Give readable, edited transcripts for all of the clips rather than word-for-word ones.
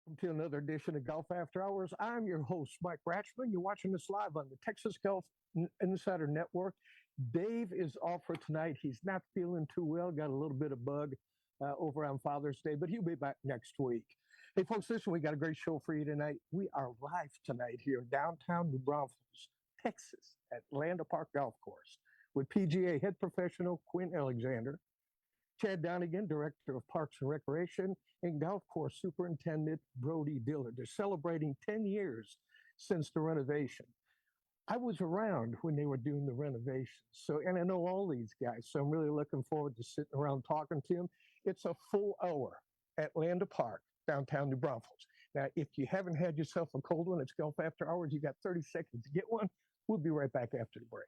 Welcome to another edition of Golf After Hours. I'm your host, Mike Ratchman. You're watching this live on the Texas Golf Insider Network. Dave is off for tonight. He's not feeling too well, got a little bit of bug over on Father's Day, but he'll be back next week. Hey, folks, listen, we got a great show for you tonight. We are live tonight here in downtown New Braunfels, Texas, at Landa Park Golf Course with PGA head professional Quint Alexander, Chad Donegan, Director of Parks and Recreation, and Golf Course Superintendent Brody, Dillard. They're celebrating 10 years since the renovation. I was around when they were doing the renovations, and I know all these guys, so I'm really looking forward to sitting around talking to them. It's a full hour at Landa Park, downtown New Braunfels. Now, if you haven't had yourself a cold one, it's Golf After Hours. You got 30 seconds to get one. We'll be right back after the break.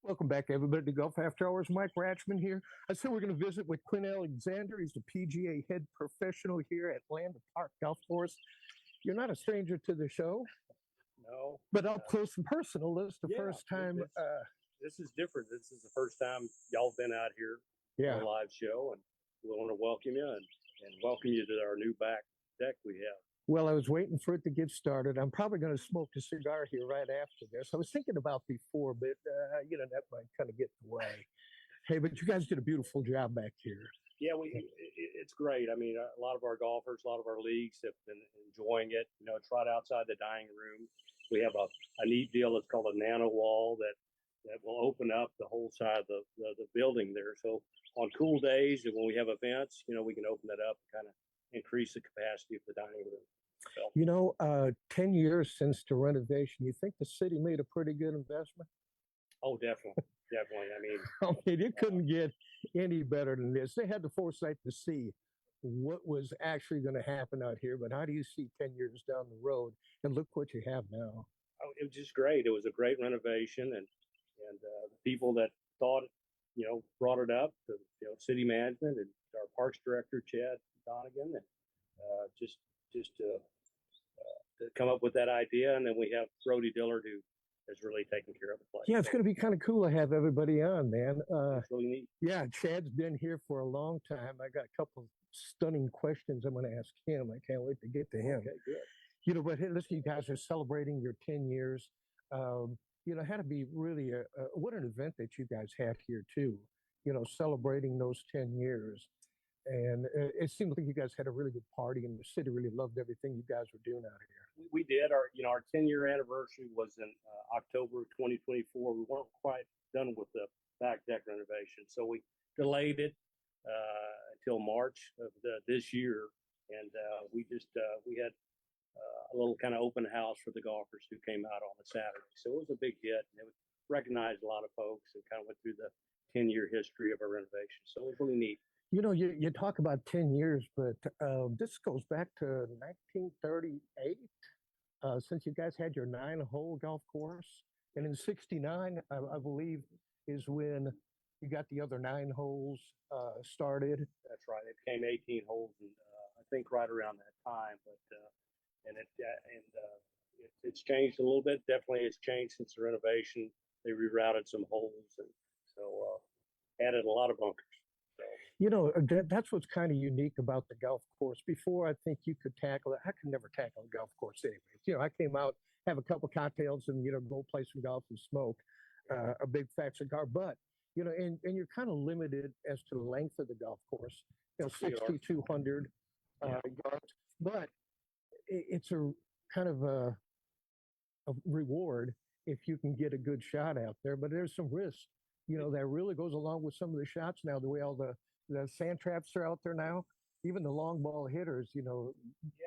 Welcome back, everybody, to Golf After Hours. Mike Ratchman here. I said we're going to visit with Quint Alexander. He's the PGA head professional here at Landa Park Golf Course. You're not a stranger to the show. No. But up close and personal, this is the first time. This is different. This is the first time y'all been out here on a live show, and we want to welcome you and welcome you to our new back deck we have. Well, I was waiting for it to get started. I'm probably going to smoke a cigar here right after this. I was thinking about before, but, that might kind of get in the way. Hey, but you guys did a beautiful job back here. Yeah, it's great. I mean, a lot of our golfers, a lot of our leagues have been enjoying it. You know, it's right outside the dining room. We have a neat deal that's called a nano wall that will open up the whole side of the building there. So on cool days and when we have events, we can open that up and kind of increase the capacity of the dining room. So. 10 years since the renovation, you think the city made a pretty good investment? Oh, definitely. Definitely. I mean, it couldn't get any better than this. They had the foresight to see what was actually going to happen out here. But how do you see 10 years down the road? And look what you have now. Oh, it was just great. It was a great renovation. And the people that thought, brought it up, the city management and our parks director, Chad Donegan, and just to come up with that idea. And then we have Brody, Dillard, who has really taken care of the place. Yeah, it's going to be kind of cool to have everybody on, man. It's really neat. Yeah, Chad's been here for a long time. I got a couple stunning questions I'm going to ask him. I can't wait to get to him. Okay, good. But hey, listen, you guys are celebrating your 10 years. It had to be really what an event that you guys had here too. Celebrating those 10 years. And it seemed like you guys had a really good party, and the city really loved everything you guys were doing out here. We did. Our 10-year anniversary was in October 2024. We weren't quite done with the back deck renovation, so we delayed it until March of this year. And we had a little kind of open house for the golfers who came out on a Saturday. So it was a big hit, and it recognized a lot of folks and kind of went through the 10-year history of our renovation. So it was really neat. You talk about 10 years, but this goes back to 1938, since you guys had your 9-hole golf course. And in 69, I believe, is when you got the other 9 holes started. That's right. It became 18 holes, and I think right around that time. But it's changed a little bit. Definitely, it's changed since the renovation. They rerouted some holes, and so added a lot of bunkers. That's what's kind of unique about the golf course. Before, I think you could tackle it. I could never tackle a golf course anyways. I came out, have a couple cocktails, and, go play some golf and smoke a big fat cigar. But, and you're kind of limited as to the length of the golf course, 6,200 yards. But it's a kind of a reward if you can get a good shot out there. But there's some risk, that really goes along with some of the shots now, the way all the sand traps are out there now. Even the long ball hitters,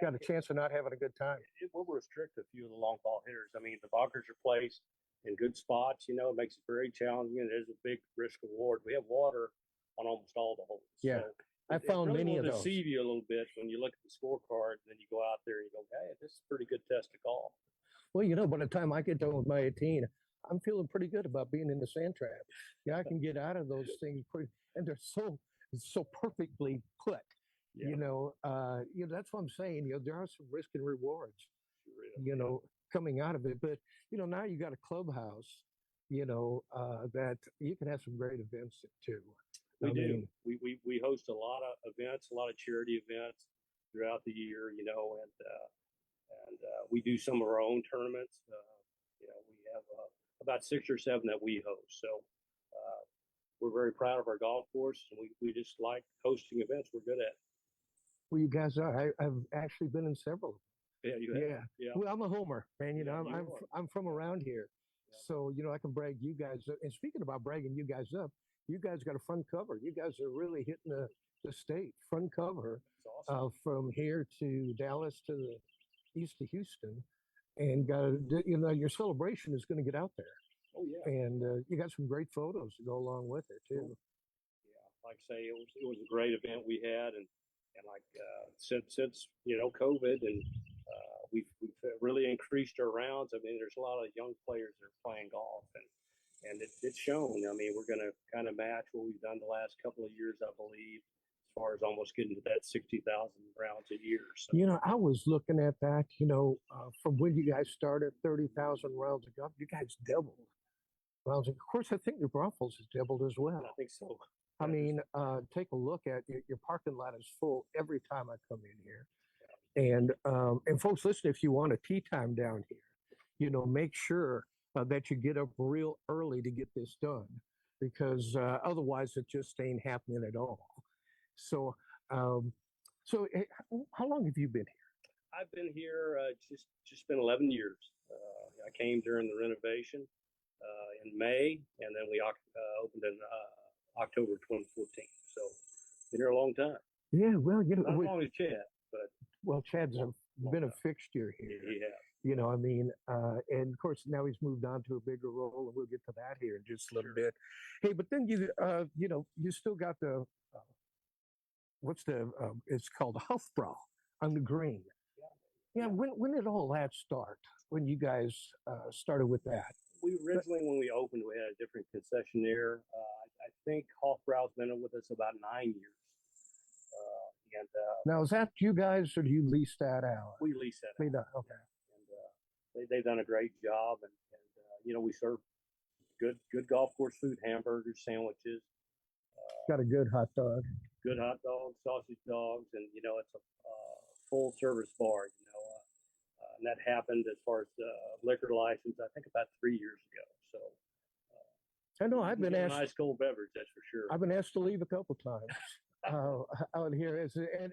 got a chance of not having a good time. It will restrict a few of the long ball hitters. I mean, the bunkers are placed in good spots. It makes it very challenging. It is a big risk reward. We have water on almost all the holes. Yeah. So I It found really many will of those. deceive you a little bit when you look at the scorecard, and then you go out there and you go, "Hey, this is a pretty good test of golf." Well, you know, by the time I get done with my 18, I'm feeling pretty good about being in the sand trap. Yeah, I can get out of those things pretty, and they're so perfectly put. Yeah, That's what I'm saying. There are some risk and rewards, sure is. coming out of it. But now you got a clubhouse, that you can have some great events too. We I do. mean, We host a lot of events, a lot of charity events throughout the year, and we do some of our own tournaments. We have about 6 or 7 that we host. So we're very proud of our golf course, and we just like hosting events. We're good at it. well, you guys are. I've actually been in several. Yeah, you have. Yeah. Yeah. Well, I'm a homer, man. Yeah, I'm from around here, Yeah. so I can brag you guys up. And speaking about bragging you guys up, you guys got a front cover. You guys are really hitting the state front cover That's awesome. from here to Dallas to the east of Houston, and your celebration is going to get out there. Oh yeah. And you got some great photos to go along with it too. Yeah, like I say, it was a great event we had, and like since COVID, and we've really increased our rounds. I mean, there's a lot of young players that are playing golf, and it's shown. I mean, we're going to kind of match what we've done the last couple of years, I believe, as far as almost getting to that 60,000 rounds a year. So. I was looking at that. From when you guys started, 30,000 rounds ago, you guys doubled rounds. Of course, I think your Braunfels has doubled as well. I think so. I mean, take a look at your parking lot is full every time I come in here. And folks, listen, if you want a tea time down here, make sure that you get up real early to get this done, because otherwise it just ain't happening at all. So, how long have you been here? I've been here just been 11 years. I came during the renovation in May, and then we opened in October 2014. So been here a long time. Yeah, well, not as long as Chad, but Chad's been a fixture here. Yeah. I mean, and of course now he's moved on to a bigger role, and we'll get to that here in just a little bit. Hey, but then you still got the it's called the Hofbrau on the green. Yeah. When did all that start? When you guys started with that? We originally, when we opened, we had a different concessionaire. I think Hofbrau's been with us about 9 years. Now, is that you guys, or do you lease that out? We lease that out. Okay. And they've done a great job, and we serve good golf course food, hamburgers, sandwiches. Got a good hot dog. Good hot dogs, sausage dogs, and it's a full service bar. And that happened as far as liquor license, I think about 3 years ago. So I know I've been asked. A nice cold beverage, that's for sure. I've been asked to leave a couple times. Out here,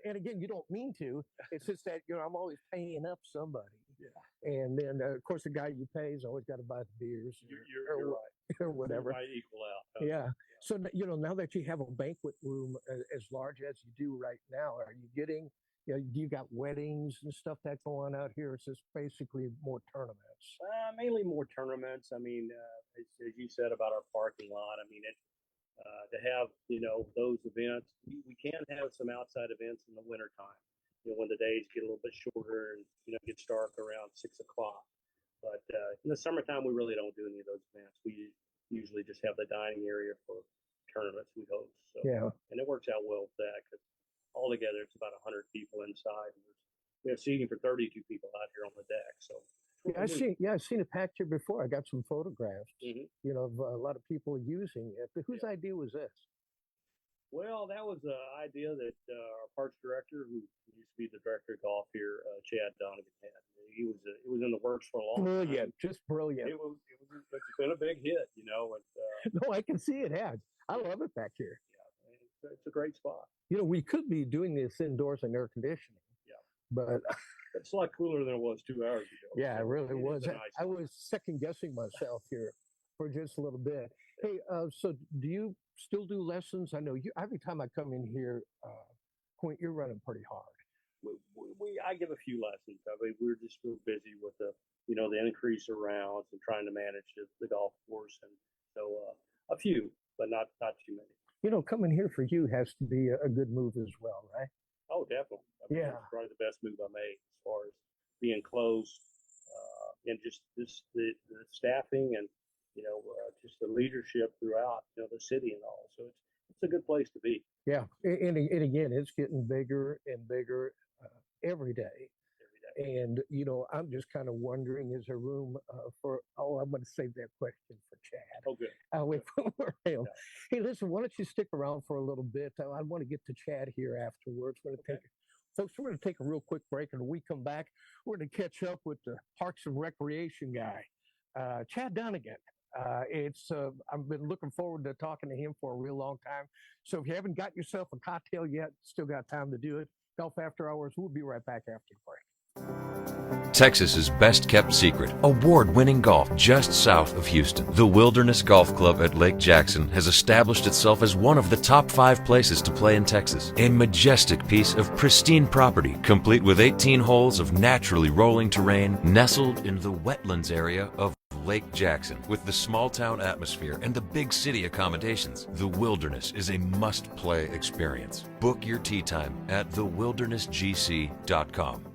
and again, you don't mean to. It's just that I'm always paying up somebody. Yeah. And then of course the guy you pay is always got to buy the beers. You're right. Or whatever. You might equal out. Yeah. So now that you have a banquet room as large as you do right now, are you getting? You got weddings and stuff that go on out here? It's just basically more tournaments. Mainly more tournaments. I mean, as you said about our parking lot, I mean, to have those events, we can have some outside events in the wintertime, when the days get a little bit shorter and gets dark around 6 o'clock. But in the summertime, we really don't do any of those events. We usually just have the dining area for tournaments we host. So, yeah, and it works out well with that, because altogether it's about 100 people inside. And we have seating for 32 people out here on the deck. So I've seen it packed here before. I got some photographs, mm-hmm. Of a lot of people using it. But whose idea was this? Well, that was an idea that our parks director, who used to be the director of golf here, Chad Donegan, had. It was in the works for a long time. Brilliant, just brilliant. It's been a big hit, And, no, I can see it has. I love it back here. Yeah, it's a great spot. We could be doing this indoors in air conditioning. Yeah, but it's a lot cooler than it was 2 hours ago. Yeah, it really was. Nice I was second guessing myself here for just a little bit. Hey, so do you still do lessons? I know you. Every time I come in here, Quint, you're running pretty hard. I give a few lessons. I mean, we're just real busy with the increase of rounds and trying to manage the golf course, and so a few, but not too many. Coming here for you has to be a good move as well, right? Oh, definitely. I mean, Yeah. it's probably the best move I made as far as being close, and just the staffing and just the leadership throughout the city and all. So it's a good place to be Yeah. And again, it's getting bigger and bigger every day. every day. And, I'm just kind of wondering, is there room I'm going to save that question for Chad. Oh, good. I'll wait for him. Yeah. Hey, listen, why don't you stick around for a little bit? I want to get to Chad here afterwards. Folks, we're going to take a real quick break. And when we come back, we're going to catch up with the Parks and Recreation guy, Chad Donegan. I've been looking forward to talking to him for a real long time. So if you haven't got yourself a cocktail yet, still got time to do it. Golf After Hours. We'll be right back after the break. Texas's best kept secret, award-winning golf just south of Houston. The Wilderness Golf Club at Lake Jackson has established itself as one of the top 5 places to play in Texas. A majestic piece of pristine property, complete with 18 holes of naturally rolling terrain, nestled in the wetlands area of Lake Jackson. With the small town atmosphere and the big city accommodations, the Wilderness is a must-play experience. Book your tee time at thewildernessgc.com.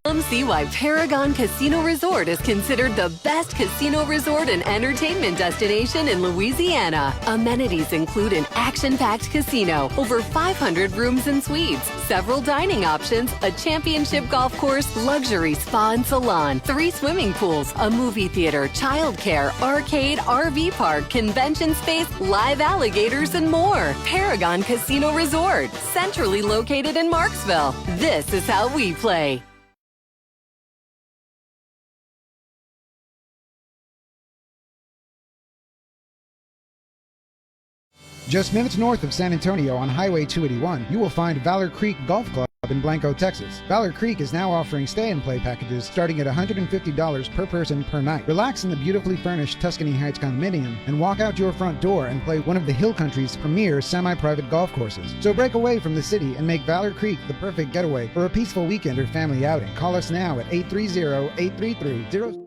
Come see why Paragon Casino Resort is considered the best casino resort and entertainment destination in Louisiana. Amenities include an action-packed casino, over 500 rooms and suites, several dining options, a championship golf course, luxury spa and salon, 3 swimming pools, a movie theater, childcare, arcade, RV park, convention space, live alligators, and more. Paragon Casino Resort, centrally located in Marksville. This is how we play. Just minutes north of San Antonio on Highway 281, you will find Valor Creek Golf Club in Blanco, Texas. Valor Creek is now offering stay-and-play packages starting at $150 per person per night. Relax in the beautifully furnished Tuscany Heights condominium and walk out your front door and play one of the Hill Country's premier semi-private golf courses. So break away from the city and make Valor Creek the perfect getaway for a peaceful weekend or family outing. Call us now at 830-833-0...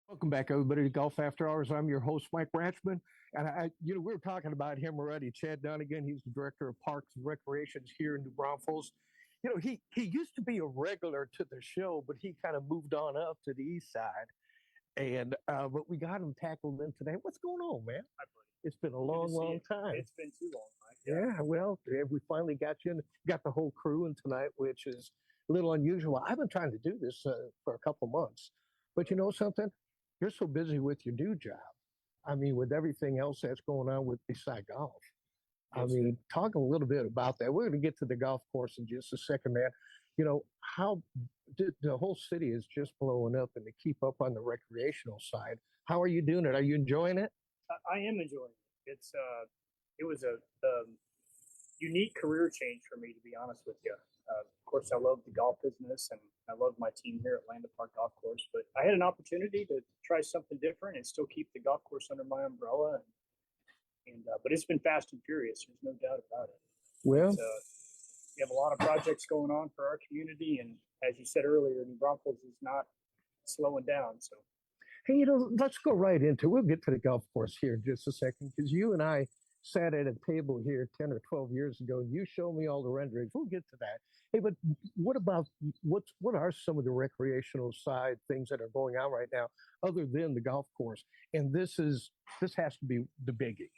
Welcome back, everybody, to Golf After Hours. I'm your host, Mike Ratchman. And we were talking about him already. Chad Donegan, he's the director of Parks and Recreations here in New Braunfels. He used to be a regular to the show, but he kind of moved on up to the east side. And but we got him tackled in today. What's going on, man? It's been a long time. It's been too long, Mike. Yeah, well, we finally got you in, got the whole crew in tonight, which is a little unusual. I've been trying to do this for a couple months, but you know something? You're so busy with your new job. I mean, with everything else that's going on with beside golf. I mean, talk a little bit about that. We're going to get to the golf course in just a second, man. How the whole city is just blowing up, and to keep up on the recreational side. How are you doing it? Are you enjoying it? I am enjoying it. It was a unique career change for me, to be honest with you. Of course, course, I love the golf business and I love my team here at Landa Park Golf Course. But I had an opportunity to try something different and still keep the golf course under my umbrella. But it's been fast and furious. There's no doubt about it. Well, We have a lot of projects going on for our community, and as you said earlier, New Braunfels is not slowing down. So, hey, let's go right into. We'll get to the golf course here in just a second, because you and I sat at a table here 10 or 12 years ago. You showed me all the renderings. We'll get to that. Hey, but what about what are some of the recreational side things that are going on right now, other than the golf course? And this has to be the biggie.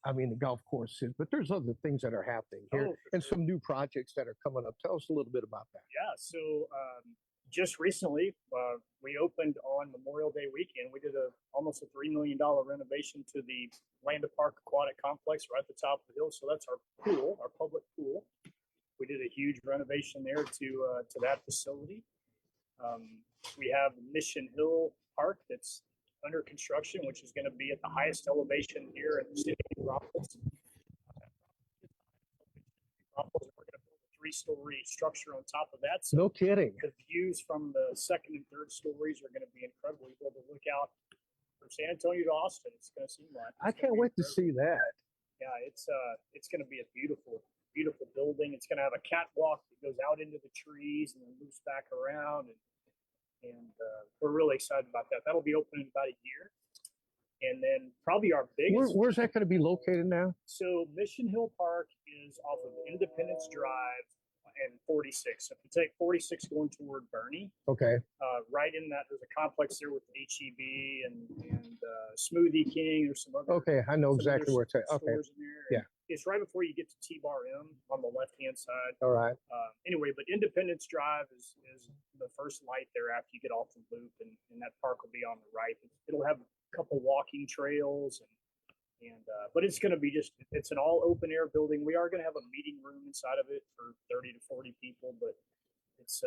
I mean, the golf course is, but there's other things that are happening here, and some new projects that are coming up. Tell us a little bit about that. yeah. So just recently, we opened on Memorial Day weekend. We did almost a $3 million renovation to the Landa Park Aquatic Complex right at the top of the hill. So that's our pool, our public pool. We did a huge renovation there to that facility. We have Mission Hill Park that's under construction, which is going to be at the highest elevation here in the city of Braunfels. We're going to build a 3-story structure on top of that. So No kidding. the views from the second and third stories are going to be incredible. You'll be able to look out from San Antonio to Austin. It's going to seem like I can't wait to see that. Yeah, it's going to be a beautiful building. It's going to have a catwalk that goes out into the trees and then loops back around, and we're really excited about that. That'll be open in about a year, and then probably our biggest. Where's that going to be located now? So Mission Hill Park is off of Independence Drive and 46. So if you take 46 going toward Bernie, Okay. right in that there's a complex there with HEB and Smoothie King. There's some other. Okay, I know some other exactly where it's at. Okay. stores in there. Yeah. It's right before you get to T-Bar M on the left-hand side. All right. Anyway, but Independence Drive is the first light there after you get off the loop, and that park will be on the right. It'll have a couple walking trails, but it's going to be it's an all open air building. We are going to have a meeting room inside of it for 30 to 40 people, but it's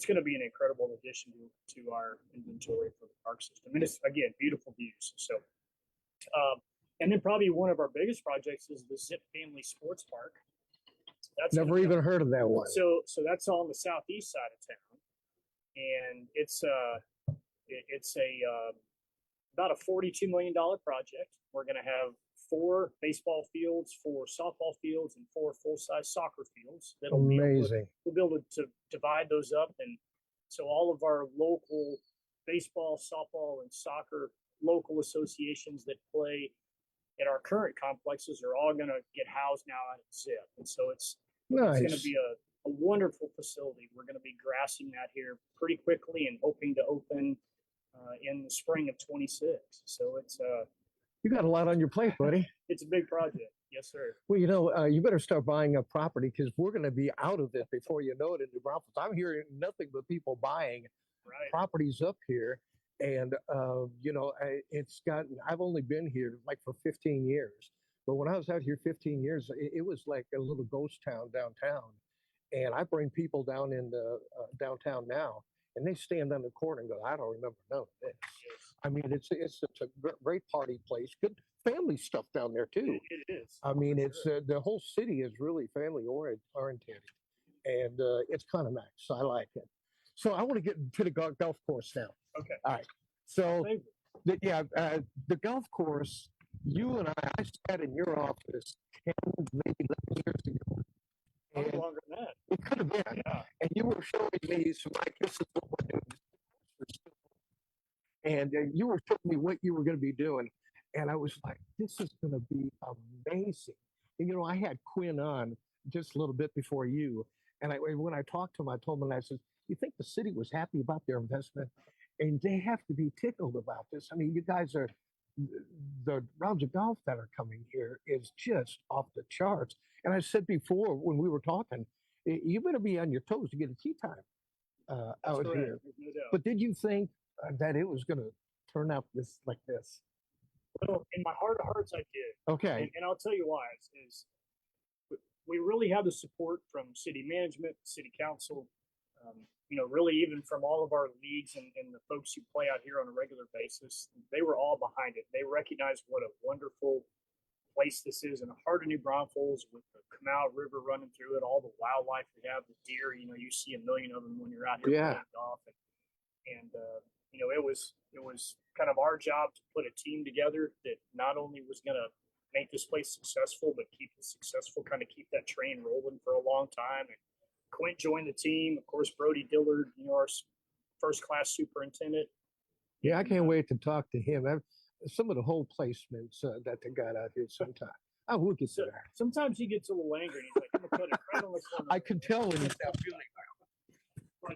going to be an incredible addition to our inventory for the park system. And it's, again, beautiful views. So, and then probably one of our biggest projects is the Zip Family Sports Park. That's Never even heard of that one. So that's on the southeast side of town, and it's about a $42 million project. We're going to have 4 baseball fields, 4 softball fields, and 4 full-size soccer fields. Amazing. We'll be able to divide those up, and so all of our local baseball, softball, and soccer local associations that play at our current complexes are all going to get housed now at Zip. And so it's going to be a wonderful facility. We're going to be grassing that here pretty quickly and hoping to open in the spring of 26. So it's You got a lot on your plate, buddy. it's a big project. Yes, sir. Well, you better start buying up property, because we're going to be out of it before you know it in New Braunfels. I'm hearing nothing but people buying properties up here. And, I've only been here like for 15 years. But when I was out here 15 years, it was like a little ghost town downtown. And I bring people down in the downtown now, and they stand on the corner and go, I don't remember none of this. I mean, it's such a great party place. Good family stuff down there, too. It is. I mean, it's the whole city is really family oriented, and it's kind of nice. I like it. So I want to get to the golf course now. Okay. All right. So, the golf course, you and I sat in your office 10, maybe 11 years ago. Probably longer than that. It could have been. Yeah. And you were showing me some, like, this is what we're doing. And you were showing me what you were going to be doing. And I was like, this is going to be amazing. And, I had Quint on just a little bit before you. And when I talked to him, I told him, and I said, you think the city was happy about their investment? And they have to be tickled about this. I mean, you guys are, the rounds of golf that are coming here is just off the charts. And I said before when we were talking, you better be on your toes to get a tee time out here. No doubt. But did you think that it was going to turn out like this? Well, in my heart of hearts, I did. Okay. And I'll tell you why. Is we really have the support from city management, city council, really even from all of our leagues and the folks who play out here on a regular basis. They were all behind it. They recognized what a wonderful place this is in the heart of New Braunfels with the Canal River running through it, all the wildlife we have, the deer. You know, you see a million of them when you're out here playing golf, and you know, it was kind of our job to put a team together that not only was going to make this place successful, but keep it successful, kind of keep that train rolling for a long time. And Quint joined the team, of course. Brody Dillard, you know, our first class superintendent. Yeah, I can't wait to talk to him. Some of the whole placements that they got out here sometimes. I will get to that. Sometimes he gets a little angry. He's like, I'm going to put it right on the corner. I can tell when he's not feeling well.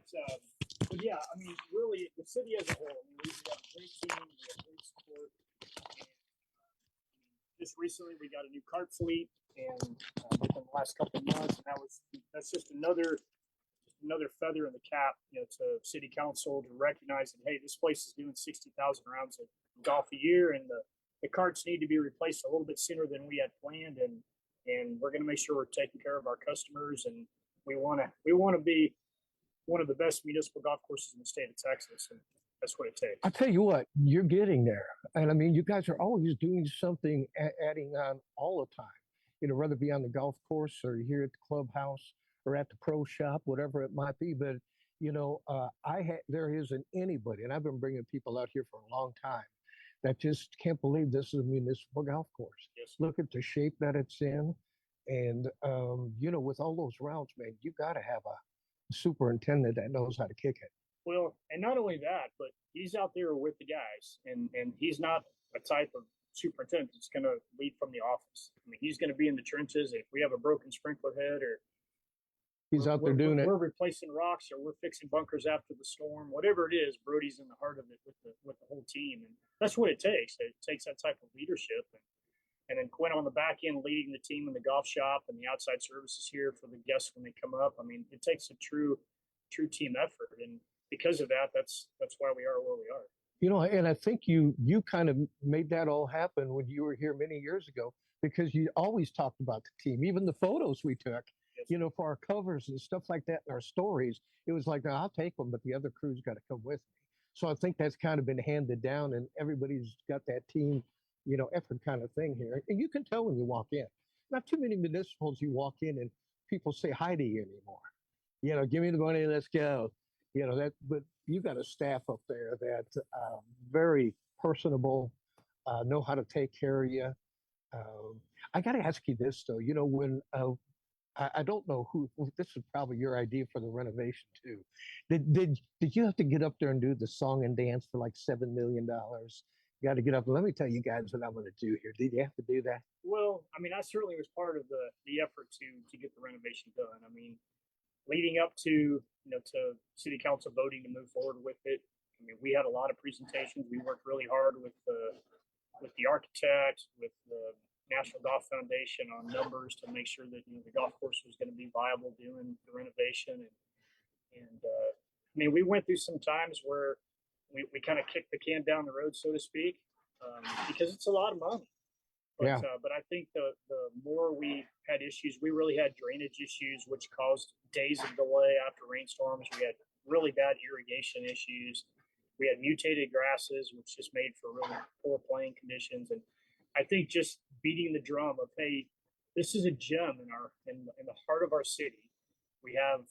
But yeah, I mean, really, the city as a whole, I mean, we have a great team, we have great support. And, just recently, we got a new cart fleet, and within the last couple of months, and that's just another feather in the cap, you know, to city council to recognize that, hey, this place is doing 60,000 rounds of golf a year, and the carts need to be replaced a little bit sooner than we had planned, and we're going to make sure we're taking care of our customers, and we want to be one of the best municipal golf courses in the state of Texas, and that's what it takes. I tell you what, you're getting there, and I mean, you guys are always doing something, adding on all the time. You know, whether it be on the golf course or here at the clubhouse or at the pro shop, whatever it might be. But you know, there isn't anybody, and I've been bringing people out here for a long time, that just can't believe this is a municipal golf course. Yes. Look at the shape that it's in, and you know, with all those rounds, man, you got to have a superintendent that knows how to kick it. Well, and not only that, but he's out there with the guys, and he's not a type of superintendent that's going to lead from the office. I mean, he's going to be in the trenches. If we have a broken sprinkler head, or he's out there doing it, we're replacing rocks, or we're fixing bunkers after the storm, whatever it is, Brody's in the heart of it with the whole team, and that's what it takes. It takes that type of leadership, and then Quint on the back end leading the team in the golf shop and the outside services here for the guests when they come up. I mean, it takes a true team effort, and because of that, that's why we are where we are. You know, and I think you kind of made that all happen when you were here many years ago, because you always talked about the team. Even the photos we took, Yes. you know, for our covers and stuff like that, and our stories, it was like, no, I'll take them, but the other crew's got to come with me. So I think that's kind of been handed down, and everybody's got that team, you know, effort kind of thing here. And you can tell when you walk in. Not too many municipals you walk in and people say hi to you anymore. You know, give me the money, let's go. You know, that, but you got a staff up there that's very personable, know how to take care of you. I got to ask you this though, you know, when I don't know who, this is probably your idea for the renovation too. Did you have to get up there and do the song and dance for like $7 million? You got to get up. Let me tell you guys what I'm going to do here. Did you have to do that? Well, I mean, I certainly was part of the effort to get the renovation done. I mean, leading up to to city council voting to move forward with it, I mean, we had a lot of presentations. We worked really hard with the architect, with the National Golf Foundation on numbers to make sure that the golf course was going to be viable doing the renovation. And I mean, we went through some times where we kind of kicked the can down the road, so to speak, because it's a lot of money. But, but I think the more we had issues, we really had drainage issues, which caused days of delay after rainstorms. We had really bad irrigation issues. We had mutated grasses, which just made for really poor playing conditions. And I think just beating the drum of, hey, this is a gem in the heart of our city. We have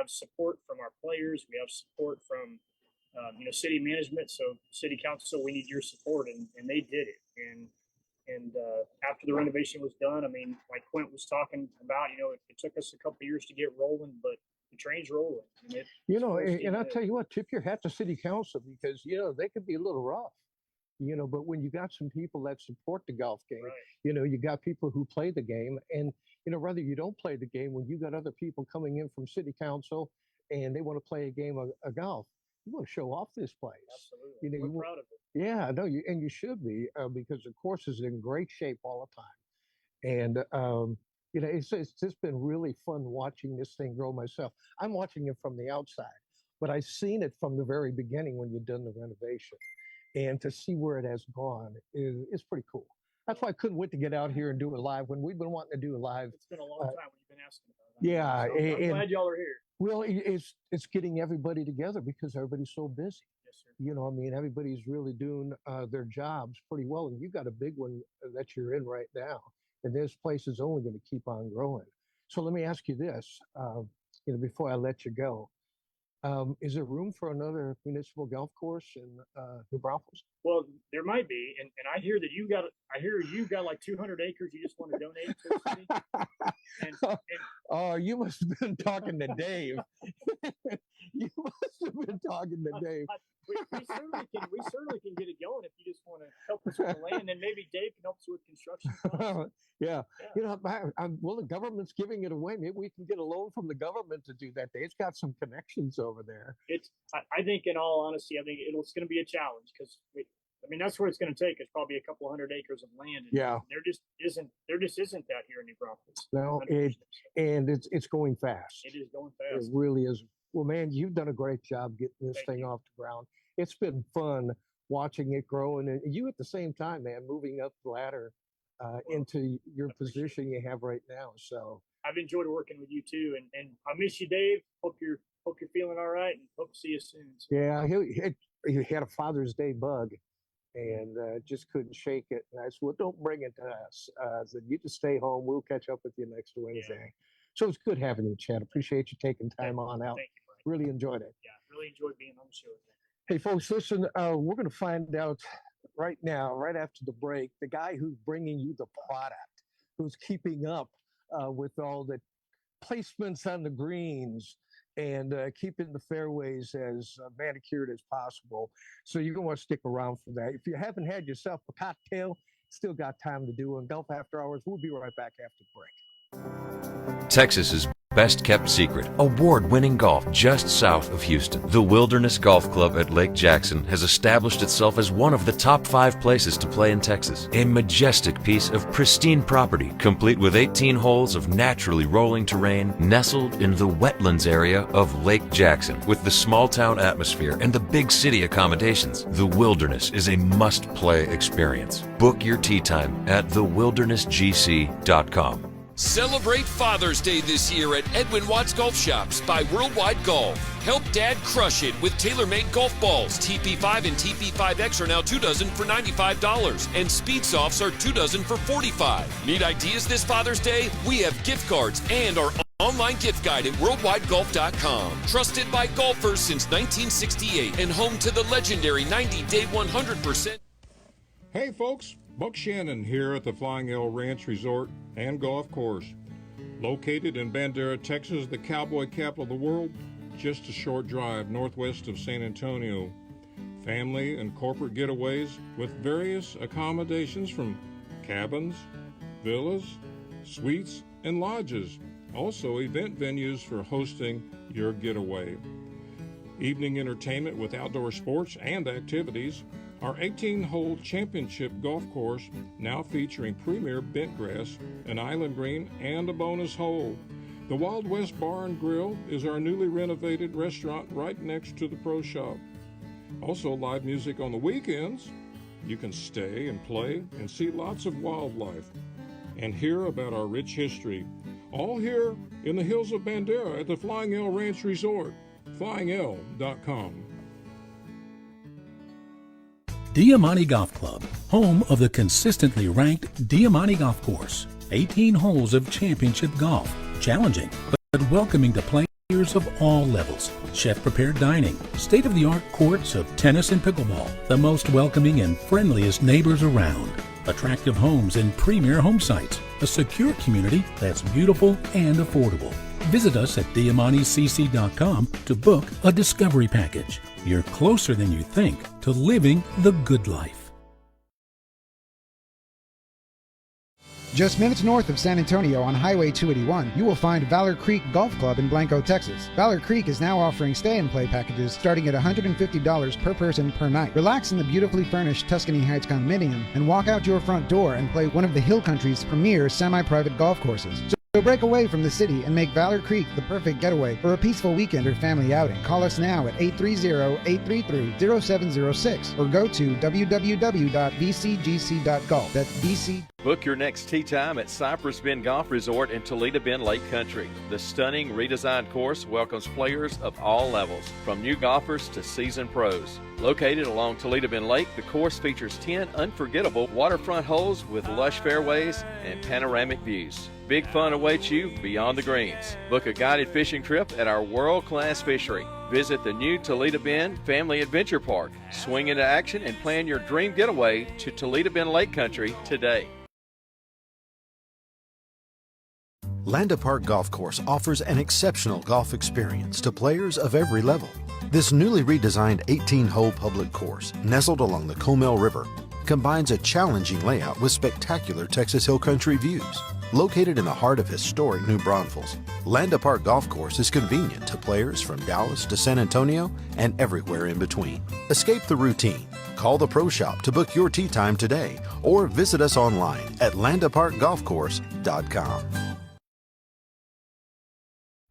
support from our players. We have support from city management. So city council, we need your support, and they did it. And after the renovation was done, I mean, like Quint was talking about, it took us a couple of years to get rolling, but the train's rolling. And I'll tell you what, tip your hat to city council, because, they could be a little rough, but when you got some people that support the golf game, right. You got people who play the game, and, whether you don't play the game, when you got other people coming in from city council and they want to play a game of golf, you want to show off this place. Absolutely. We're proud of it. Yeah, no, you should be, because the course is in great shape all the time. And, it's just been really fun watching this thing grow myself. I'm watching it from the outside, but I've seen it from the very beginning when you've done the renovation. And to see where it has gone is pretty cool. That's why I couldn't wait to get out here and do it live when we've been wanting to do it live. It's been a long time when you've been asking about it. Yeah. So I'm glad y'all are here. Well, it's getting everybody together because everybody's so busy. Yes. Yes, sir. You know, I mean, everybody's really doing their jobs pretty well, and you got a big one that you're in right now, and this place is only going to keep on growing. So let me ask you this, before I let you go, is there room for another municipal golf course in New Braunfels? Well, there might be, and I hear that you've got like 200 acres you just want to donate to the city. And Oh, you must have been talking to Dave. You must have been talking to Dave. we certainly can get it going if you just want to help us with the land, and maybe Dave can help us with construction costs. Yeah. You know, well, the government's giving it away. Maybe we can get a loan from the government to do that. Dave's got some connections over there. I think, in all honesty, I think it's going to be a challenge because that's where it's going to take us, probably a couple hundred acres of land. And yeah, there just isn't that here in New Braunfels. No, it's going fast. It is going fast. It really is. Well, man, you've done a great job getting this thing off the ground. It's been fun watching it grow, and you at the same time, man, moving up the ladder into your position you have right now. So I've enjoyed working with you too, and I miss you, Dave. Hope you're feeling all right, and hope to see you soon. So. Yeah, he had a Father's Day bug, and just couldn't shake it. And I said, well, don't bring it to us. I said, you just stay home. We'll catch up with you next Wednesday. Yeah. So it's good having you, Chad. Appreciate you taking time on out. Thank you, Mike. Really enjoyed it. Yeah, really enjoyed being on the show. Hey, folks, listen, we're going to find out right now, right after the break, the guy who's bringing you the product, who's keeping up with all the placements on the greens and keeping the fairways as manicured as possible. So you're going to want to stick around for that. If you haven't had yourself a cocktail, still got time to do it. Golf After Hours, we'll be right back after the break. Texas's best kept secret, award-winning golf just south of Houston. The Wilderness Golf Club at Lake Jackson has established itself as one of the top 5 places to play in Texas. A majestic piece of pristine property, complete with 18 holes of naturally rolling terrain, nestled in the wetlands area of Lake Jackson. With the small town atmosphere and the big city accommodations, the Wilderness is a must-play experience. Book your tee time at thewildernessgc.com. Celebrate Father's Day this year at Edwin Watts Golf Shops by Worldwide Golf. Help Dad crush it with tailor-made golf balls. TP5 and TP5X are now 2 dozen for $95, and Speed Softs are 2 dozen for $45. Need ideas this Father's Day? We have gift cards and our online gift guide at worldwidegolf.com. Trusted by golfers since 1968 and home to the legendary 90-day 100%. Hey folks, Buck Shannon here at the Flying L Ranch Resort and Golf Course. Located in Bandera, Texas, the cowboy capital of the world, just a short drive northwest of San Antonio. Family and corporate getaways with various accommodations from cabins, villas, suites, and lodges. Also event venues for hosting your getaway. Evening entertainment with outdoor sports and activities. Our 18-hole championship golf course now featuring premier bentgrass, an island green, and a bonus hole. The Wild West Bar and Grill is our newly renovated restaurant right next to the pro shop. Also live music on the weekends. You can stay and play and see lots of wildlife and hear about our rich history. All here in the hills of Bandera at the Flying L Ranch Resort, flyingl.com. Diamante Golf Club, home of the consistently ranked Diamante Golf Course. 18 holes of championship golf, challenging but welcoming to players of all levels. Chef-prepared dining, state-of-the-art courts of tennis and pickleball, the most welcoming and friendliest neighbors around. Attractive homes and premier home sites, a secure community that's beautiful and affordable. Visit us at diamantecc.com to book a discovery package. You're closer than you think to living the good life. Just minutes north of San Antonio on Highway 281, you will find Valor Creek Golf Club in Blanco, Texas. Valor Creek is now offering stay-and-play packages starting at $150 per person per night. Relax in the beautifully furnished Tuscany Heights condominium and walk out your front door and play one of the Hill Country's premier semi-private golf courses. So So break away from the city and make Valor Creek the perfect getaway for a peaceful weekend or family outing. Call us now at 830-833-0706 or go to www.vcgc.golf. That's VC. Book your next tee time at Cypress Bend Golf Resort in Toledo Bend Lake Country. The stunning redesigned course welcomes players of all levels, from new golfers to seasoned pros. Located along Toledo Bend Lake, the course features 10 unforgettable waterfront holes with lush fairways and panoramic views. Big fun awaits you beyond the greens. Book a guided fishing trip at our world-class fishery. Visit the new Toledo Bend Family Adventure Park. Swing into action and plan your dream getaway to Toledo Bend Lake Country today. Landa Park Golf Course offers an exceptional golf experience to players of every level. This newly redesigned 18-hole public course, nestled along the Comel River, combines a challenging layout with spectacular Texas Hill Country views. Located in the heart of historic New Braunfels, Landa Park Golf Course is convenient to players from Dallas to San Antonio and everywhere in between. Escape the routine. Call the Pro Shop to book your tee time today or visit us online at landaparkgolfcourse.com.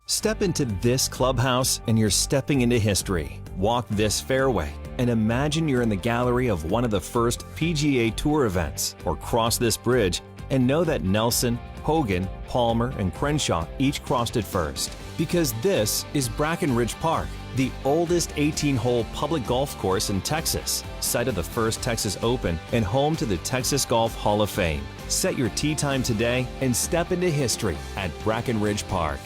Step into this clubhouse and you're stepping into history. Walk this fairway and imagine you're in the gallery of one of the first PGA Tour events. Or cross this bridge and know that Nelson, Hogan, Palmer, and Crenshaw each crossed it first. Because this is Brackenridge Park, the oldest 18-hole public golf course in Texas, site of the first Texas Open and home to the Texas Golf Hall of Fame. Set your tee time today and step into history at Brackenridge Park.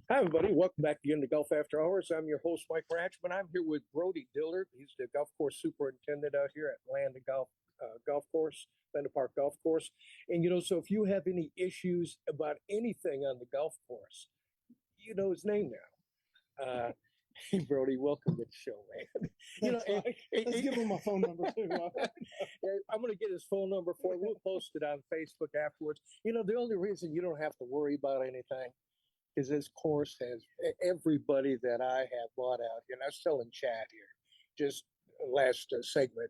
Hi, everybody. Welcome back again to Golf After Hours. I'm your host, Mike Ratchman. I'm here with Brody Dillard. He's the golf course superintendent out here at Landa Golf Course, Landa Park Golf Course. And, so if you have any issues about anything on the golf course, you know his name now. Hey, Brody, welcome to the show, man. Let's give him my phone number, too. I'm going to get his phone number for you. We'll post it on Facebook afterwards. The only reason you don't have to worry about anything is this course has everybody that I have bought out here. And I was telling Chad here, just last segment,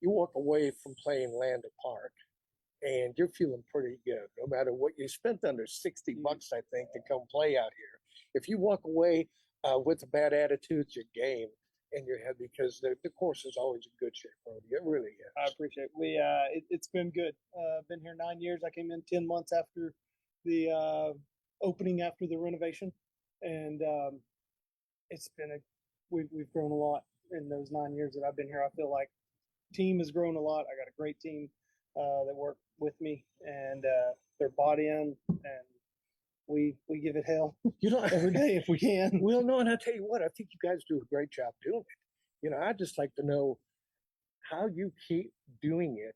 you walk away from playing Landa Park and you're feeling pretty good, no matter what. You spent under $60, I think, to come play out here. If you walk away with a bad attitude, it's your game in your head, because the course is always in good shape, Brody. It really is. I appreciate it. It's been good. Been here 9 years. I came in 10 months after the opening, after the renovation, and we've grown a lot in those 9 years that I've been here. I feel like team has grown a lot. I got a great team that work with me, and they're bought in, and we give it hell every day if we can. Well, no, and I tell you what, I think you guys do a great job doing it. I'd just like to know how you keep doing it.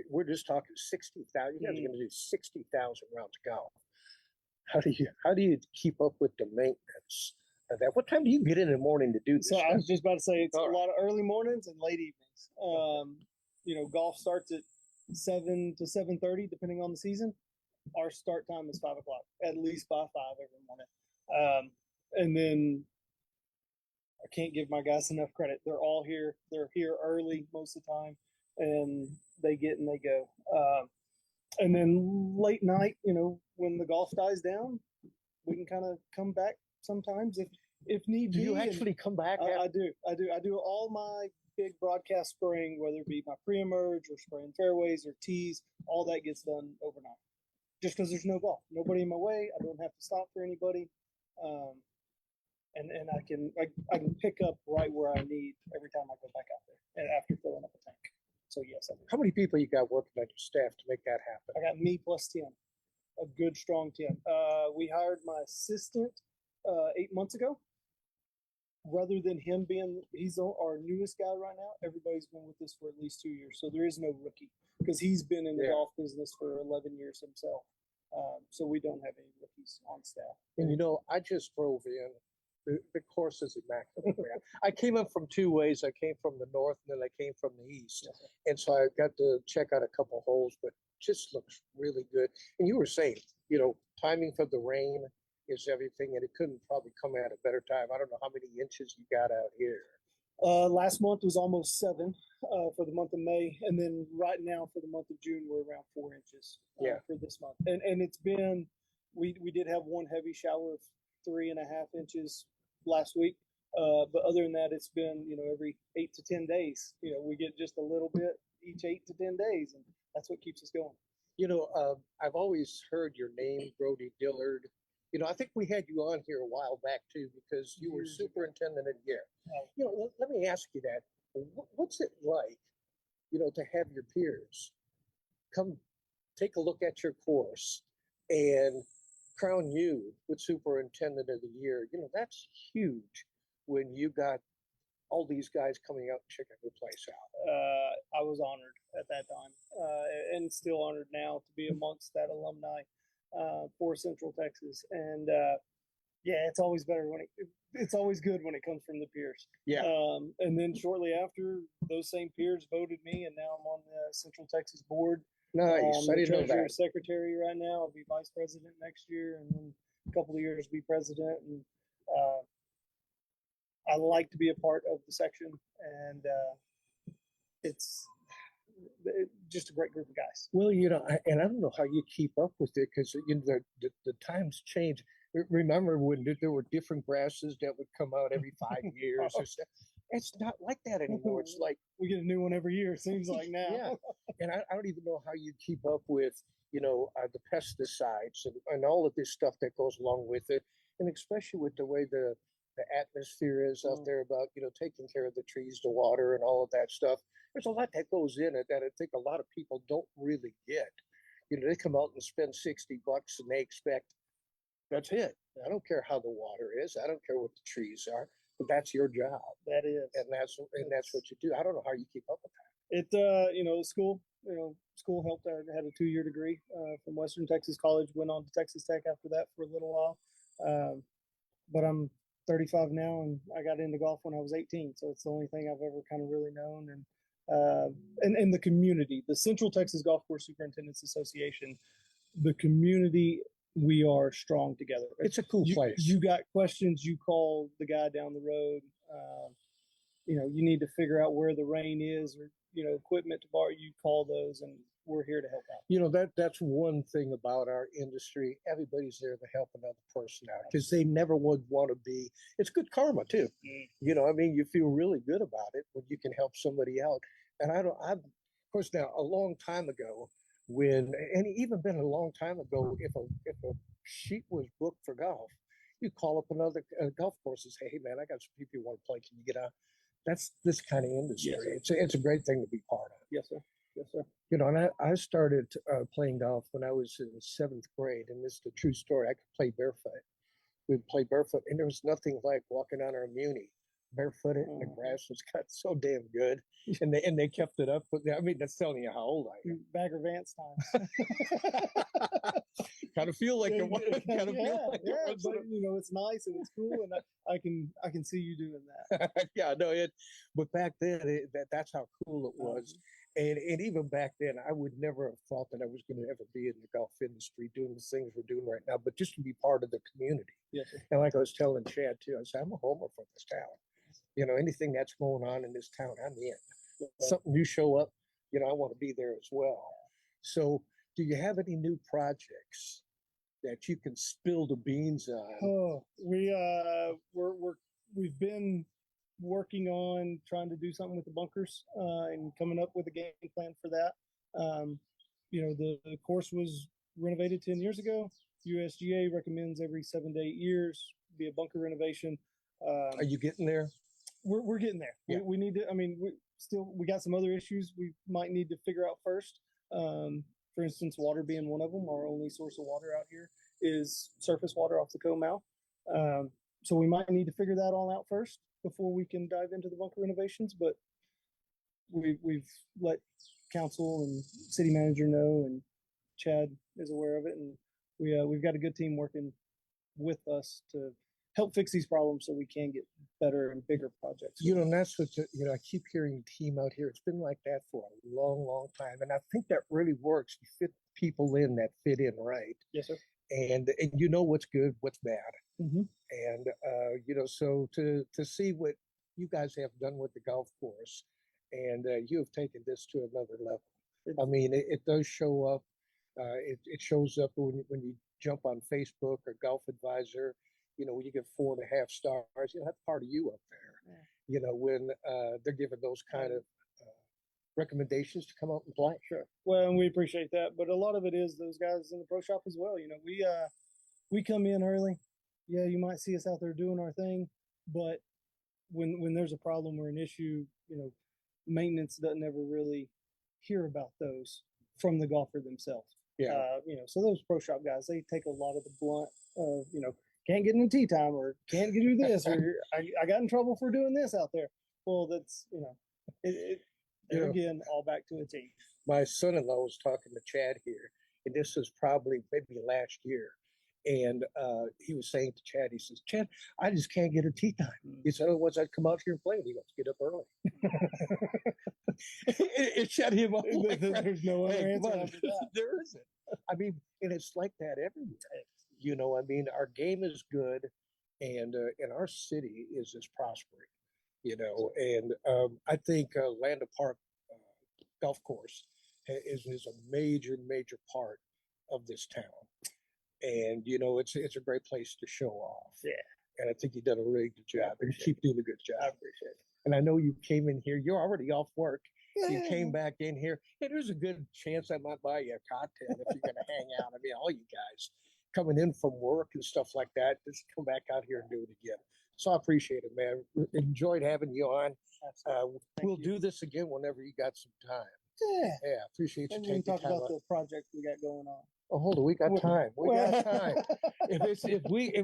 We're just talking 60,000. You guys are going to do 60,000 rounds of golf. How do you keep up with the maintenance of that? What time do you get in the morning to do this? So I was just about to say it's All a right. lot of early mornings and late evenings. Golf starts at 7 to 7:30, depending on the season. Our start time is 5 o'clock, at least by 5 every morning. And then I can't give my guys enough credit. They're all here. They're here early most of the time, and they get and they go. And then late night, when the golf dies down, we can kind of come back sometimes if need be. Do you actually come back? I do. I do all my big broadcast spraying, whether it be my pre-emerge or spraying fairways or tees. All that gets done overnight, just because there's no golf, nobody in my way. I don't have to stop for anybody, and I can pick up right where I need every time I go back out there and after filling up a tank. So yes, I do. How many people you got working on your staff to make that happen? I got me plus 10, a good strong 10. We hired my assistant 8 months ago. Rather than him he's our newest guy right now. Everybody's been with us for at least 2 years, so there is no rookie because he's been in the golf business for 11 years himself. So we don't have any rookies on staff. And I just drove in. The course is immaculate, man. I came up from two ways. I came from the north and then I came from the east. Yes, and so I got to check out a couple holes, but just looks really good. And you were saying, timing for the rain is everything, and it couldn't probably come at a better time. I don't know how many inches you got out here. Last month was almost 7 for the month of May, and then right now for the month of June we're around 4 inches for this month. And it's been we did have one heavy shower of 3.5 inches last week, but other than that it's been every 8 to 10 days. We get just a little bit each 8 to 10 days, and that's what keeps us going. I've always heard your name, Brody Dillard. I think we had you on here a while back too, because you were superintendent in Gare. Let me ask you that. What's it like, to have your peers come take a look at your course and crown you with superintendent of the year? That's huge when you got all these guys coming out and checking your place out. I was honored at that time, and still honored now to be amongst that alumni for Central Texas. And it's always better it's always good when it comes from the peers. Yeah. And then shortly after, those same peers voted me, and now I'm on the Central Texas board. Nice. I didn't know that. Secretary right now. I'll be vice president next year, and then a couple of years be president. And I like to be a part of the section, and it's just a great group of guys. Well, and I don't know how you keep up with it, because the times change. Remember when there were different grasses that would come out every 5 years or so? It's not like that anymore. It's like we get a new one every year, it seems like now. Yeah. And I don't even know how you keep up with, the pesticides and all of this stuff that goes along with it. And especially with the way the atmosphere is out there about, taking care of the trees, the water, and all of that stuff. There's a lot that goes in it that I think a lot of people don't really get. They come out and spend $60 and they expect that's it. I don't care how the water is. I don't care what the trees are. But that's your job. That is, and that's what you do. I don't know how you keep up with that. School helped. I had a 2-year degree from Western Texas College. Went on to Texas Tech after that for a little while. But I'm 35 now, and I got into golf when I was 18. So it's the only thing I've ever kind of really known. And the community, the Central Texas Golf Course Superintendents Association, the community. We are strong together. It's a cool place. You got questions, you call the guy down the road. You need to figure out where the rain is, or equipment to borrow. You call those, and we're here to help out. That's one thing about our industry. Everybody's there to help another person out, because they never would want to be. It's good karma too. You feel really good about it when you can help somebody out. And of course, now a long time ago. And even been a long time ago, if a sheet was booked for golf, you call up another golf course and say, "Hey man, I got some people who want to play. Can you get out?" That's this kind of industry. Yes, it's a great thing to be part of. Yes, sir. Yes, sir. And I started playing golf when I was in 7th grade, and this is the true story. I could play barefoot. We'd play barefoot, and there was nothing like walking on our muni barefooted, and the grass was cut so damn good, and they kept it up. But that's telling you how old I am. Bagger Vance time. kind of feel like it was. Kind of yeah, feel like yeah, it was. but it's nice and it's cool, and I can see you doing that. Yeah, no, but back then that's how cool it was. And even back then, I would never have thought that I was going to ever be in the golf industry doing the things we're doing right now, but just to be part of the community. Yes, and like I was telling Chad too, I said, I'm a homer for this town. Anything that's going on in this town, I'm in. Something new show up, I want to be there as well. So do you have any new projects that you can spill the beans on? Oh, we've been working on trying to do something with the bunkers and coming up with a game plan for that. The course was renovated 10 years ago. USGA recommends every 7 to 8 years be a bunker renovation. Are you getting there? We're getting there. Yeah. We need to. We got some other issues we might need to figure out first. For instance, water being one of them. Our only source of water out here is surface water off the Comal. So we might need to figure that all out first before we can dive into the bunker renovations. But we've let council and city manager know, and Chad is aware of it, and we've got a good team working with us to help fix these problems so we can get better and bigger projects. And that's what I keep hearing the team out here. It's been like that for a long, long time, and I think that really works. You fit people in that fit in right. Yes, sir. And you know what's good, what's bad. Mm-hmm. And so to see what you guys have done with the golf course, and you have taken this to another level. I mean, it does show up. It shows up when you jump on Facebook or Golf Advisor. When you get 4.5 stars, that's part of you up there. Yeah. When they're giving those kind of recommendations to come out and play. Sure. Well, and we appreciate that, but a lot of it is those guys in the pro shop as well. We come in early. Yeah, you might see us out there doing our thing, but when there's a problem or an issue, maintenance doesn't ever really hear about those from the golfer themselves. Yeah. So those pro shop guys, they take a lot of the blunt of, can't get into tee time or can't do this or I got in trouble for doing this out there. Well, that's, again, all back to a team. My son-in-law was talking to Chad here, and this was probably maybe last year. And he was saying to Chad, he says, Chad, I just can't get a tee time. He said, otherwise I'd come out here and play. And he goes, get up early. It shut him up. There's no other answer after that. There isn't. I mean, and it's like that everywhere. Our game is good, and our city is prospering, and I think Landa Park golf course is a major part of this town. And it's a great place to show off. Yeah. And I think you've done a really good job. And you keep doing a good job. I appreciate it. And I know you came in here. You're already off work. Yeah. You came back in here. Hey, there's a good chance I might buy you a cocktail if you're gonna hang out. All you guys coming in from work and stuff like that, just come back out here and do it again. So I appreciate it, man. Enjoyed having you on. We'll do this again whenever you got some time. Yeah. Appreciate you And taking we talk time about out. the project we got going on. Oh, hold on, we got time. We got time. If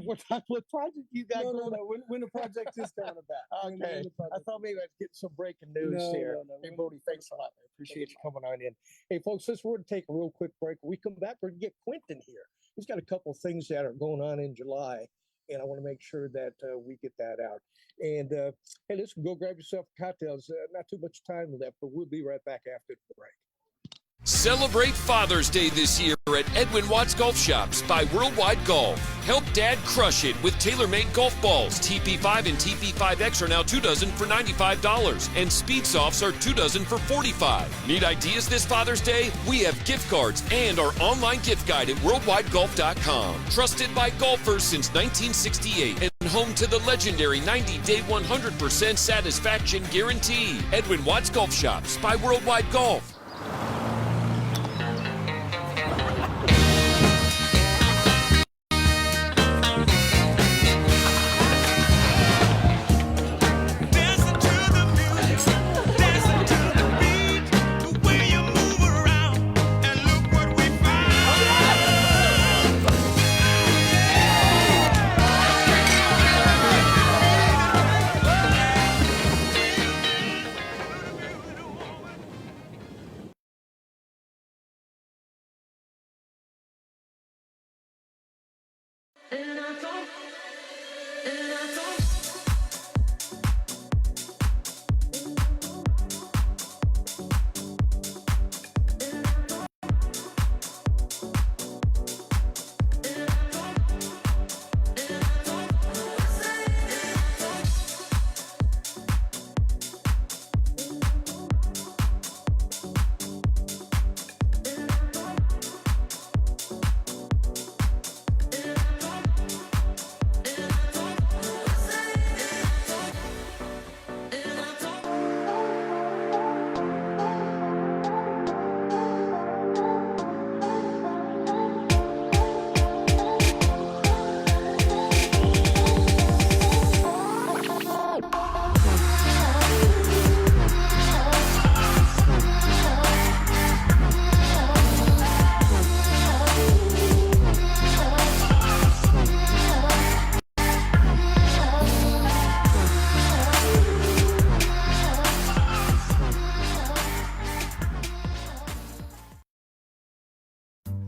we're talking what project you got going on. When the project is coming about. Okay. I thought maybe I'd get some breaking news here. Hey, Brody, thanks a lot. I appreciate you coming on in. Hey, folks, we're going to take a real quick break. When we come back, we're going to get Quint in here. He's got a couple of things that are going on in July, and I want to make sure that we get that out. And, hey, listen, go grab yourself cocktails. Not too much time left, but we'll be right back after the break. Celebrate Father's Day this year at Edwin Watts Golf Shops by Worldwide Golf. Help Dad crush it with tailor-made golf balls. TP5 and TP5X are now 2 dozen for $95, and Speed Softs are 2 dozen for $45. Need ideas this Father's Day? We have gift cards and our online gift guide at worldwidegolf.com. Trusted by golfers since 1968 and home to the legendary 90-day 100% satisfaction guarantee. Edwin Watts Golf Shops by Worldwide Golf.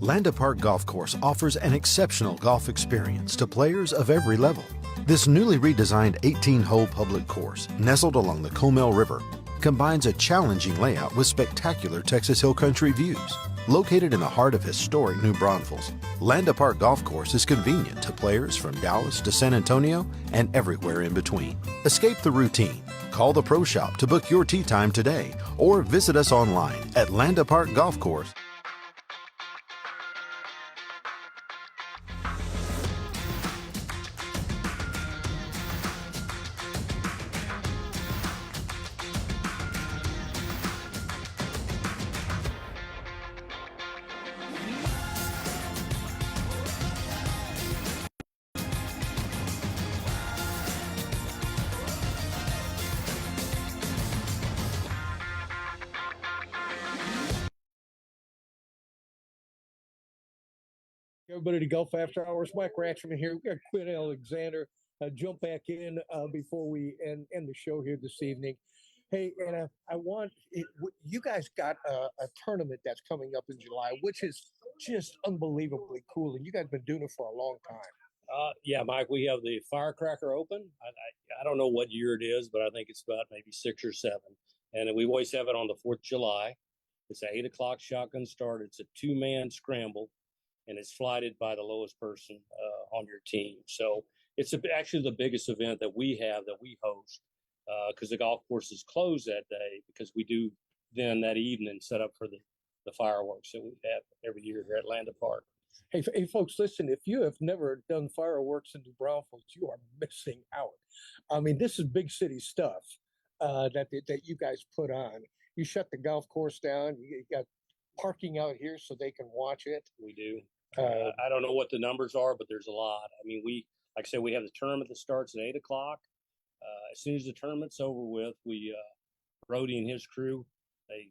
Landa Park Golf Course offers an exceptional golf experience to players of every level. This newly redesigned 18-hole public course, nestled along the Comel River, combines a challenging layout with spectacular Texas Hill Country views. Located in the heart of historic New Braunfels, Landa Park Golf Course is convenient to players from Dallas to San Antonio and everywhere in between. Escape the routine. Call the Pro Shop to book your tee time today or visit us online at Landa Park Golf Course. Everybody to Golf After Hours. Mike Ratchman here. We got Quint Alexander. Jump back in before we end the show here this evening. Hey, and I want you guys got a tournament that's coming up in July, which is just unbelievably cool, and you guys have been doing it for a long time. Yeah, Mike, we have the Firecracker Open. I don't know what year it is, but I think it's about maybe 6 or 7. And we always have it on the 4th of July. It's an 8 o'clock shotgun start. It's a 2-man scramble, and it's flighted by the lowest person on your team. So it's actually the biggest event that we have that we host because the golf course is closed that day because we do then that evening set up for the fireworks that we have every year here at Landa Park. Hey, folks, listen, if you have never done fireworks in New Braunfels, you are missing out. I mean, this is big city stuff that you guys put on. You shut the golf course down. You got parking out here so they can watch it. We do. I don't know what the numbers are, but there's a lot. I mean, like I said, we have the tournament that starts at 8 o'clock. As soon as the tournament's over with, Brody and his crew, they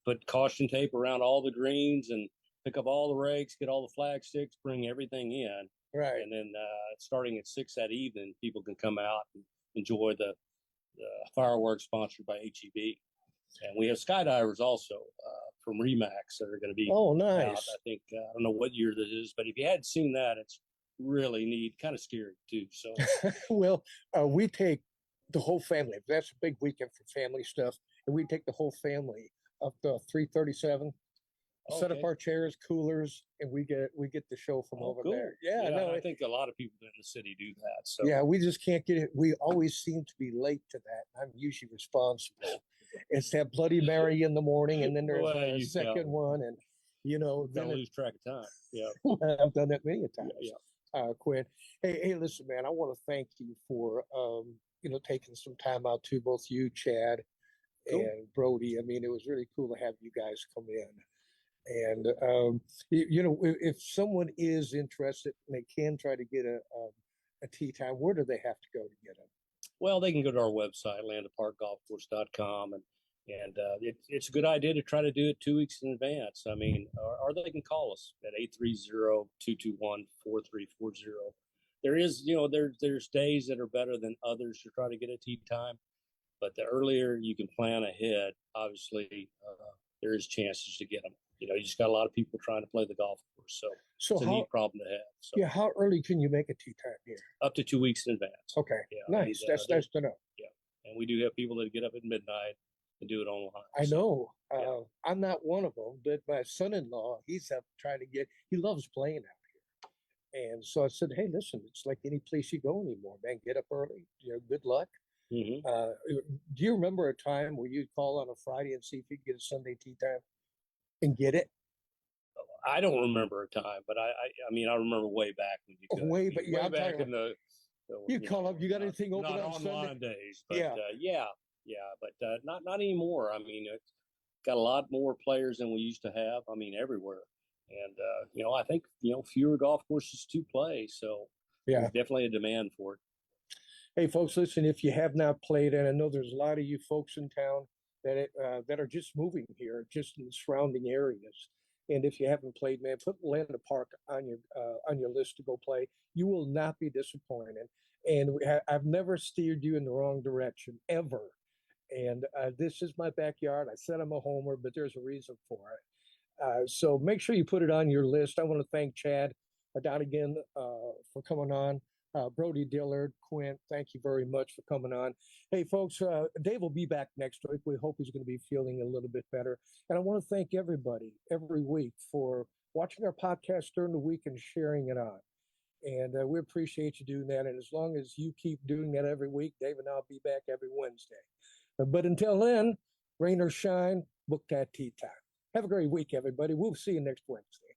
put caution tape around all the greens and pick up all the rakes, get all the flag sticks, bring everything in. Right. And then starting at 6 that evening, people can come out and enjoy the fireworks sponsored by HEB. And we have skydivers also from Remax that are going to be. Oh, nice. Out. I think, I don't know what year this is, but if you hadn't seen that, it's really neat, kind of scary too. So, well, we take the whole family. That's a big weekend for family stuff. And we take the whole family up to 337. Set up our chairs, coolers, and we get the show from over cool. there. Yeah, no, I think a lot of people in the city do that. So yeah, we just can't get it. We always seem to be late to that. I'm usually responsible. It's that Bloody Mary in the morning, and then there's a second one, and don't lose track of time. Yeah, I've done that many a times. Yeah. Quint. Hey, listen, man. I want to thank you for taking some time out too. Both you, Chad, and Brody. I mean, it was really cool to have you guys come in. And if someone is interested and they can try to get a tee time, where do they have to go to get them? Well, they can go to our website, landaparkgolfcourse.com, and it's a good idea to try to do it 2 weeks in advance. I mean, or they can call us at 830-221-4340. There is, there's days that are better than others to try to get a tee time, but the earlier you can plan ahead, obviously, there is chances to get them. You just got a lot of people trying to play the golf course, so it's a neat problem to have. So, yeah, how early can you make a tee time here? Up to 2 weeks in advance. Okay, nice. That's nice to know. Yeah, and we do have people that get up at midnight and do it online. I know. I'm not one of them, but my son-in-law, he's up trying to he loves playing out here. And so I said, hey, listen, it's like any place you go anymore, man. Get up early. Good luck. Mm-hmm. Do you remember a time where you'd call on a Friday and see if you could get a Sunday tee time and get it? I don't remember a time, but I remember way back when you could. Way back in the. You call up. You got anything open not on online Sunday? days, but but not anymore. I mean, it's got a lot more players than we used to have. I mean, everywhere, and I think fewer golf courses to play, so there's definitely a demand for it. Hey, folks, listen, if you have not played, and I know there's a lot of you folks in town that are just moving here, just in the surrounding areas. And if you haven't played, man, put Landa Park on your list to go play. You will not be disappointed. And I've never steered you in the wrong direction, ever. And this is my backyard. I said I'm a homer, but there's a reason for it. So make sure you put it on your list. I want to thank Chad Donegan for coming on. Brody, Dillard, Quint, thank you very much for coming on. Hey, folks, Dave will be back next week. We hope he's going to be feeling a little bit better. And I want to thank everybody every week for watching our podcast during the week and sharing it on. And we appreciate you doing that. And as long as you keep doing that every week, Dave and I'll be back every Wednesday. But until then, rain or shine, book that tea time. Have a great week, everybody. We'll see you next Wednesday.